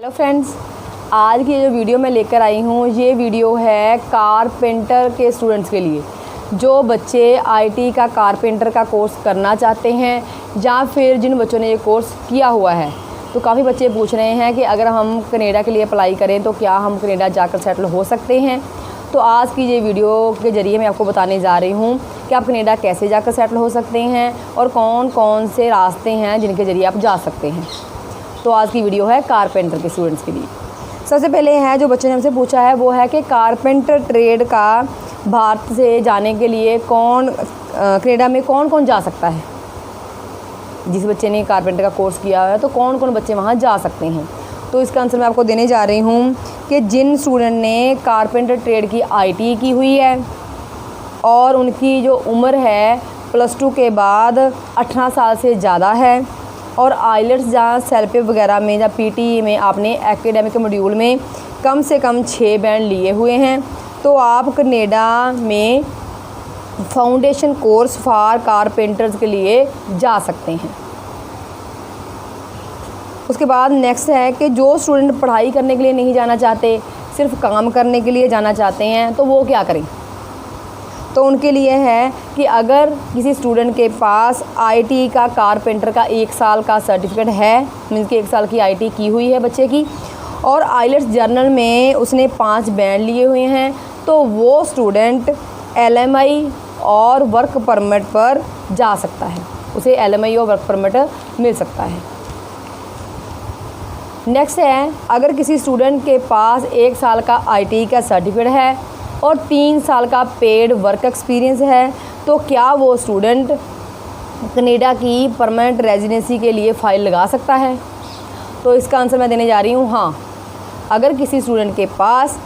Hello friends, आज की जो वीडियो मैं लेकर आई हूँ ये वीडियो है कारपेंटर के स्टूडेंट्स के लिए। जो बच्चे आईटी का कारपेंटर का कोर्स करना चाहते हैं या फिर जिन बच्चों ने ये कोर्स किया हुआ है। तो काफ़ी बच्चे पूछ रहे हैं कि अगर हम कनाडा के लिए अप्लाई करें तो क्या हम कनाडा जाकर सेटल हो सकते हैं। तो आज की ये वीडियो के ज़रिए मैं आपको बताने जा रही हूँ कि आप कनाडा कैसे जाकर सेटल हो सकते हैं और कौन कौन से रास्ते हैं जिनके ज़रिए आप जा सकते हैं। तो आज की वीडियो है कारपेंटर के स्टूडेंट्स के लिए। सबसे पहले है जो बच्चे ने हमसे पूछा है वो है कि कारपेंटर ट्रेड का भारत से जाने के लिए कनाडा में कौन कौन जा सकता है। जिस बच्चे ने कारपेंटर का कोर्स किया है तो कौन कौन बच्चे वहाँ जा सकते हैं। तो इसका आंसर मैं आपको देने जा रही हूँ कि जिन स्टूडेंट ने कारपेंटर ट्रेड की आईटी की हुई है और उनकी जो उम्र है +2 के बाद 18 साल से ज़्यादा है और आइलेट्स या सेल्फ वगैरह में या पीटी में आपने एकेडमिक मॉड्यूल में कम से कम 6 बैंड लिए हुए हैं, तो आप कनाडा में फाउंडेशन कोर्स फॉर कारपेंटर्स के लिए जा सकते हैं। उसके बाद नेक्स्ट है कि जो स्टूडेंट पढ़ाई करने के लिए नहीं जाना चाहते, सिर्फ काम करने के लिए जाना चाहते हैं, तो वो क्या करें। तो उनके लिए है कि अगर किसी स्टूडेंट के पास आईटी का कारपेंटर का 1 साल का सर्टिफिकेट है, मीन्स कि 1 साल की आईटी की हुई है बच्चे की, और आइलेट्स जर्नल में उसने 5 बैंड लिए हुए हैं, तो वो स्टूडेंट एलएमआई और वर्क परमिट पर जा सकता है। उसे एलएमआई और वर्क परमिट मिल सकता है। नेक्स्ट है, अगर किसी स्टूडेंट के पास 1 साल का आईटी का सर्टिफिकेट है और 3 साल का पेड वर्क एक्सपीरियंस है, तो क्या वो स्टूडेंट कनाडा की परमानेंट रेजिडेंसी के लिए फ़ाइल लगा सकता है। तो इसका आंसर मैं देने जा रही हूँ हाँ। अगर किसी स्टूडेंट के पास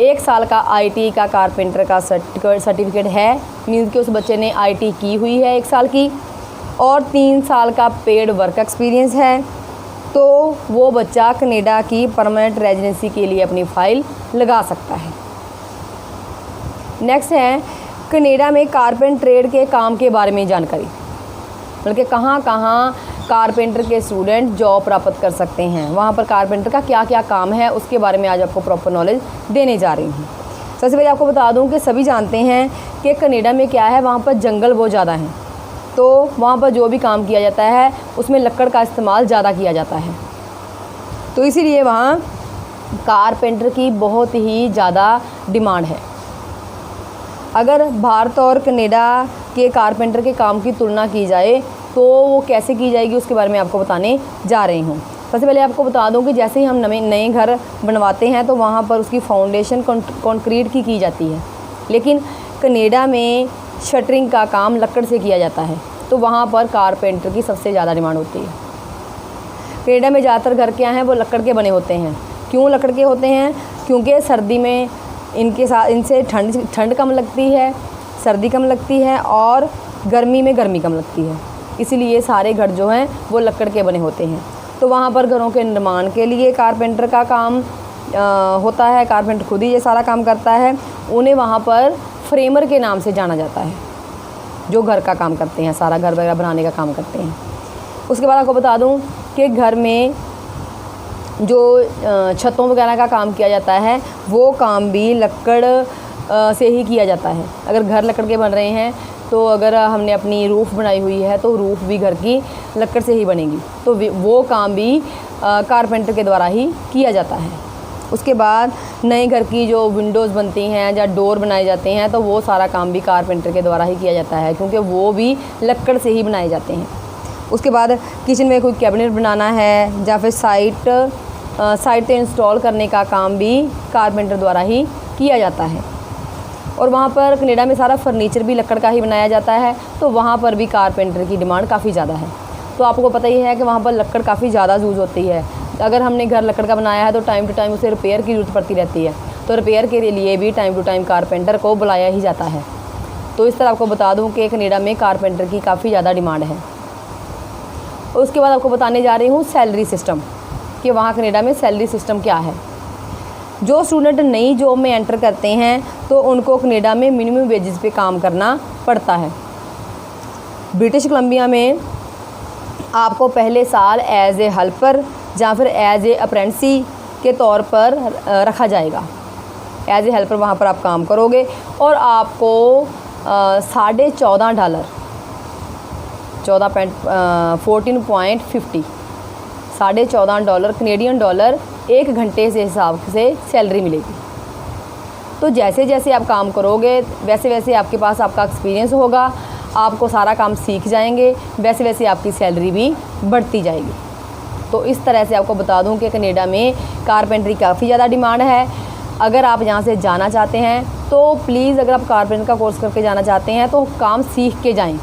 1 साल का आईटी का कारपेंटर का सर्टिफिकेट है, मीन्स कि उस बच्चे ने आईटी की हुई है 1 साल की और 3 साल का पेड वर्क एक्सपीरियंस है, तो वो बच्चा कनाडा की परमानेंट रेजिडेंसी के लिए अपनी फ़ाइल लगा सकता है। नेक्स्ट है कनाडा में कारपेंटर ट्रेड के काम के बारे में जानकारी, बल्कि कहाँ कहाँ कारपेंटर के स्टूडेंट जॉब प्राप्त कर सकते हैं, वहाँ पर कारपेंटर का क्या क्या काम है उसके बारे में आज आपको प्रॉपर नॉलेज देने जा रही हूँ। सबसे पहले आपको बता दूँ कि सभी जानते हैं कि कनाडा में क्या है, वहाँ पर जंगल बहुत ज़्यादा हैं, तो वहाँ पर जो भी काम किया जाता है उसमें लकड़ का इस्तेमाल ज़्यादा किया जाता है। तो इसीलिए वहाँ कारपेंटर की बहुत ही ज़्यादा डिमांड है। अगर भारत और कनाडा के कारपेंटर के काम की तुलना की जाए तो वो कैसे की जाएगी उसके बारे में आपको बताने जा रही हूँ। सबसे पहले आपको बता दूँ कि जैसे ही हम नए घर बनवाते हैं तो वहाँ पर उसकी फाउंडेशन कंक्रीट की जाती है, लेकिन कनाडा में शटरिंग का काम लकड़ से किया जाता है, तो वहाँ पर कारपेंटर की सबसे ज़्यादा डिमांड होती है। कनाडा में ज़्यादातर घर क्या हैं वो लकड़ के बने होते हैं। क्यों लकड़ के होते हैं? क्योंकि सर्दी में इनसे ठंड कम लगती है, सर्दी कम लगती है और गर्मी में गर्मी कम लगती है, इसीलिए सारे घर जो हैं वो लकड़ के बने होते हैं। तो वहाँ पर घरों के निर्माण के लिए कारपेंटर का काम होता है। कारपेंटर खुद ही ये सारा काम करता है। उन्हें वहाँ पर फ्रेमर के नाम से जाना जाता है, जो घर का काम करते हैं, सारा घर वगैरह बनाने का काम करते हैं। उसके बाद आपको बता दूँ कि घर में जो छतों वगैरह का काम किया जाता है वो काम भी लकड़ से ही किया जाता है। अगर घर लकड़ के बन रहे हैं तो अगर हमने अपनी रूफ़ बनाई हुई है तो रूफ़ भी घर की लकड़ से ही बनेगी, तो वो काम भी कारपेंटर के द्वारा ही किया जाता है। उसके बाद नए घर की जो विंडोज़ बनती हैं या डोर बनाए जाते हैं तो वो सारा काम भी कारपेंटर के द्वारा ही किया जाता है, क्योंकि वो भी लकड़ से ही बनाए जाते हैं। उसके बाद किचन में कोई कैबिनेट बनाना है या फिर साइट पे इंस्टॉल करने का काम भी कारपेंटर द्वारा ही किया जाता है। और वहाँ पर कनाडा में सारा फर्नीचर भी लकड़ का ही बनाया जाता है, तो वहाँ पर भी कारपेंटर की डिमांड काफ़ी ज़्यादा है। तो आपको पता ही है कि वहाँ पर लकड़ काफ़ी ज़्यादा यूज़ होती है। अगर हमने घर लकड़ का बनाया है तो टाइम टू टाइम उसे रिपेयर की ज़रूरत पड़ती रहती है, तो रिपेयर के लिए भी टाइम टू टाइम कारपेंटर को बुलाया ही जाता है। तो इस तरह आपको बता दूँ कि कनाडा में कारपेंटर की काफ़ी ज़्यादा डिमांड है। उसके बाद आपको बताने जा रही हूँ सैलरी सिस्टम, कि वहाँ कनाडा में सैलरी सिस्टम क्या है। जो स्टूडेंट नई जॉब में एंटर करते हैं तो उनको कनाडा में मिनिमम वेजेस पे काम करना पड़ता है। ब्रिटिश कोलंबिया में आपको पहले साल एज ए हेल्पर या फिर एज ए अप्रेंटिस के तौर पर रखा जाएगा। एज ए हेल्पर वहाँ पर आप काम करोगे और आपको $14.50 $14.50 कनेडियन डॉलर 1 घंटे से हिसाब से सैलरी मिलेगी। तो जैसे जैसे आप काम करोगे वैसे वैसे आपके पास आपका एक्सपीरियंस होगा, आपको सारा काम सीख जाएंगे, वैसे वैसे आपकी सैलरी भी बढ़ती जाएगी। तो इस तरह से आपको बता दूं कि कनाडा में कारपेंटरी काफ़ी ज़्यादा डिमांड है। अगर आप यहाँ से जाना चाहते हैं तो प्लीज़, अगर आप कारपेंटर का कोर्स करके जाना चाहते हैं तो काम सीख के जाएं।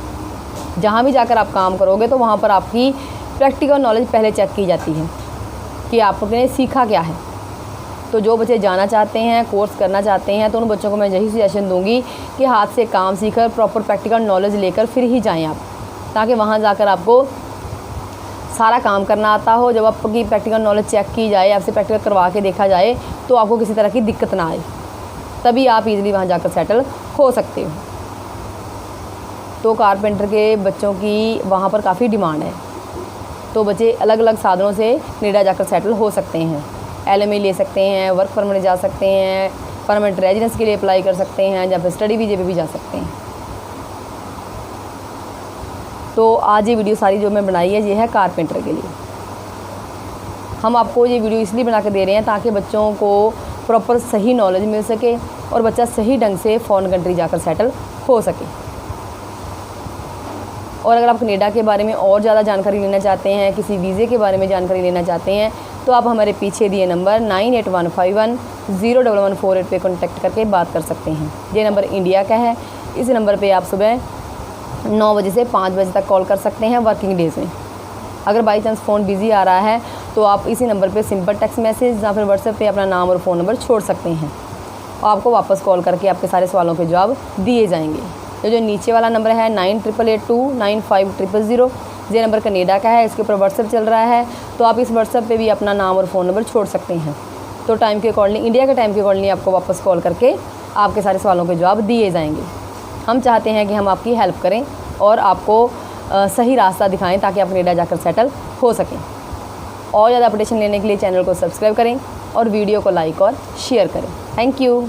जहाँ भी जाकर आप काम करोगे तो वहाँ पर आपकी प्रैक्टिकल नॉलेज पहले चेक की जाती है कि आपने सीखा क्या है। तो जो बच्चे जाना चाहते हैं, कोर्स करना चाहते हैं, तो उन बच्चों को मैं यही सजेशन दूंगी कि हाथ से काम सीखकर प्रॉपर प्रैक्टिकल नॉलेज लेकर फिर ही जाएं आप, ताकि वहाँ जाकर आपको सारा काम करना आता हो। जब आपकी प्रैक्टिकल नॉलेज चेक की जाए, आपसे प्रैक्टिकल करवा के देखा जाए, तो आपको किसी तरह की दिक्कत ना आए, तभी आप इजीली वहाँ जाकर सेटल हो सकते हो। तो कारपेंटर के बच्चों की वहाँ पर काफ़ी डिमांड है। तो बच्चे अलग अलग साधनों से कनाडा जाकर सेटल हो सकते हैं। LMA ले सकते हैं, वर्क परमिट जा सकते हैं, परमानेंट रेजिडेंस के लिए अप्लाई कर सकते हैं, या फिर स्टडी वीज़े पे भी जा सकते हैं। तो आज ये वीडियो सारी जो मैं बनाई है ये है कारपेंटर के लिए। हम आपको ये वीडियो इसलिए बना कर दे रहे हैं ताकि बच्चों को प्रॉपर सही नॉलेज मिल सके और बच्चा सही ढंग से फॉरेन कंट्री जाकर सेटल हो सके। और अगर आप कनाडा के बारे में और ज़्यादा जानकारी लेना चाहते हैं, किसी वीज़े के बारे में जानकारी लेना चाहते हैं, तो आप हमारे पीछे दिए नंबर 9815101148 पे कॉन्टैक्ट करके बात कर सकते हैं। ये नंबर इंडिया का है। इस नंबर पे आप सुबह 9 बजे से 5 बजे तक कॉल कर सकते हैं वर्किंग डेज़ में। अगर बाई चांस फ़ोन बिज़ी आ रहा है तो आप इसी नंबर पे सिंपल टेक्स्ट मैसेज या फिर व्हाट्सएप पे अपना नाम और फ़ोन नंबर छोड़ सकते हैं और आपको वापस कॉल करके आपके सारे सवालों के जवाब दिए जाएंगे। जो नीचे वाला नंबर है 9888295000, ये नंबर कनाडा का है। इसके ऊपर व्हाट्सएप चल रहा है, तो आप इस व्हाट्सएप पे भी अपना नाम और फ़ोन नंबर छोड़ सकते हैं। तो टाइम के अकॉर्डिंग, इंडिया के टाइम के अकॉर्डिंग आपको वापस कॉल करके आपके सारे सवालों के जवाब दिए जाएंगे। हम चाहते हैं कि हम आपकी हेल्प करें और आपको सही रास्ता दिखाएं ताकि आप कनाडा जाकर सेटल हो सकें। और ज़्यादा अपडेशन लेने के लिए चैनल को सब्सक्राइब करें और वीडियो को लाइक और शेयर करें। Thank you.